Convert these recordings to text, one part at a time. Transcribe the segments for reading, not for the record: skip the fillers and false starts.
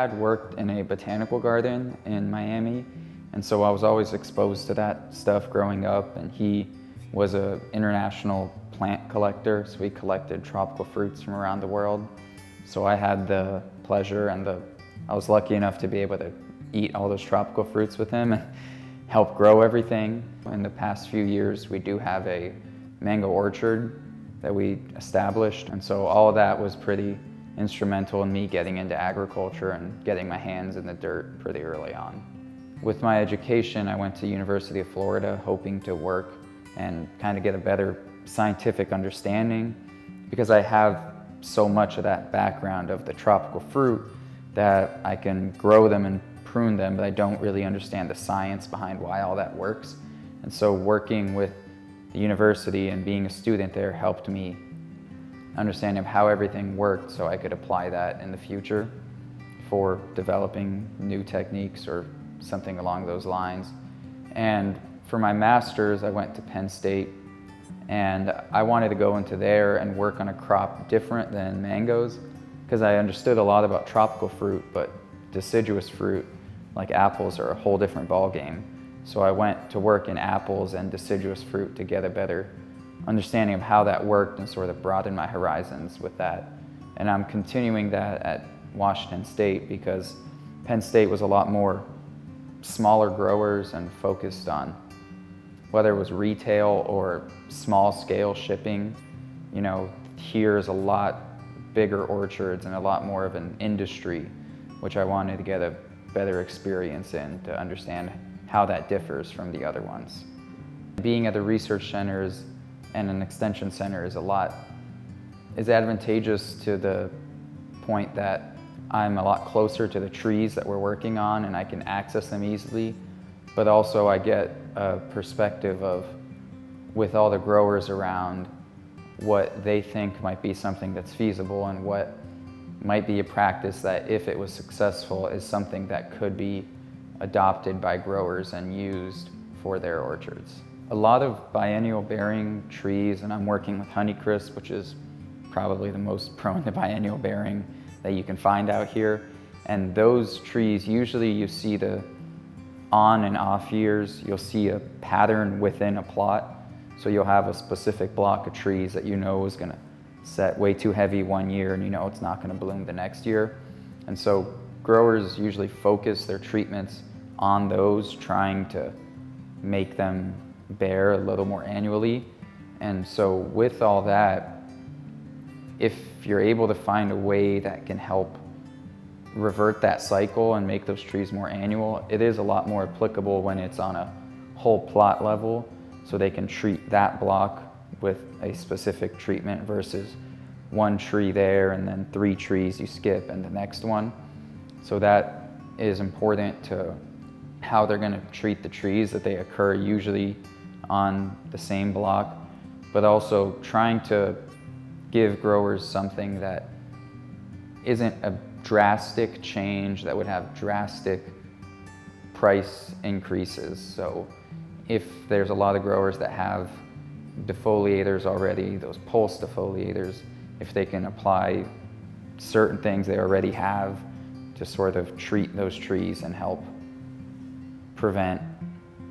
dad worked in a botanical garden in Miami, and so I was always exposed to that stuff growing up, and he was an international plant collector, so he collected tropical fruits from around the world. So I had the pleasure and I was lucky enough to be able to eat all those tropical fruits with him and help grow everything. In the past few years, we do have a mango orchard that we established, and so all of that was pretty instrumental in me getting into agriculture and getting my hands in the dirt pretty early on. With my education, I went to University of Florida hoping to work and kind of get a better scientific understanding, because I have so much of that background of the tropical fruit that I can grow them and prune them, but I don't really understand the science behind why all that works. And so working with the university and being a student there helped me understand how everything worked, so I could apply that in the future for developing new techniques or something along those lines. And for my master's, I went to Penn State, and I wanted to go into there and work on a crop different than mangoes, because I understood a lot about tropical fruit, but deciduous fruit like apples are a whole different ballgame. So I went to work in apples and deciduous fruit to get a better understanding of how that worked and sort of broaden my horizons with that. And I'm continuing that at Washington State, because Penn State was a lot more smaller growers and focused on whether it was retail or small scale shipping. You know, here is a lot bigger orchards and a lot more of an industry, which I wanted to get a better experience in to understand how that differs from the other ones. Being at the research centers and an extension center is advantageous to the point that I'm a lot closer to the trees that we're working on and I can access them easily, but also I get a perspective of, with all the growers around, what they think might be something that's feasible and what might be a practice that, if it was successful, is something that could be adopted by growers and used for their orchards. A lot of biennial bearing trees, and I'm working with Honeycrisp, which is probably the most prone to biennial bearing that you can find out here. And those trees, usually you see the on and off years, you'll see a pattern within a plot. So you'll have a specific block of trees that you know is gonna set way too heavy one year and you know it's not gonna bloom the next year. And so growers usually focus their treatments on those, trying to make them bear a little more annually. And so with all that, if you're able to find a way that can help revert that cycle and make those trees more annual, it is a lot more applicable when it's on a whole plot level, so they can treat that block with a specific treatment versus one tree there and then 3 trees you skip and the next one. So that is important to how they're going to treat the trees, that they occur usually on the same block, but also trying to give growers something that isn't a drastic change that would have drastic price increases. So if there's a lot of growers that have defoliators already, those pulse defoliators, if they can apply certain things they already have to sort of treat those trees and help prevent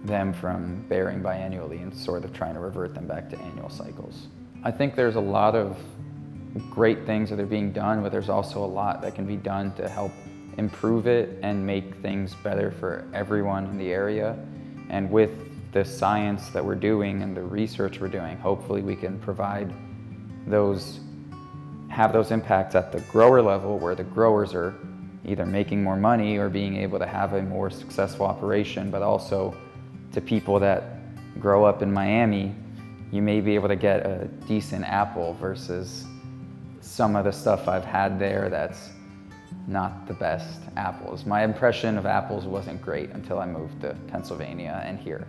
them from bearing biennially and sort of trying to revert them back to annual cycles. I think there's a lot of great things that are being done, but there's also a lot that can be done to help improve it and make things better for everyone in the area. And with the science that we're doing and the research we're doing, hopefully we can provide have those impacts at the grower level, where the growers are either making more money or being able to have a more successful operation, but also to people that grow up in Miami, you may be able to get a decent apple versus some of the stuff I've had there that's not the best apples. My impression of apples wasn't great until I moved to Pennsylvania and here.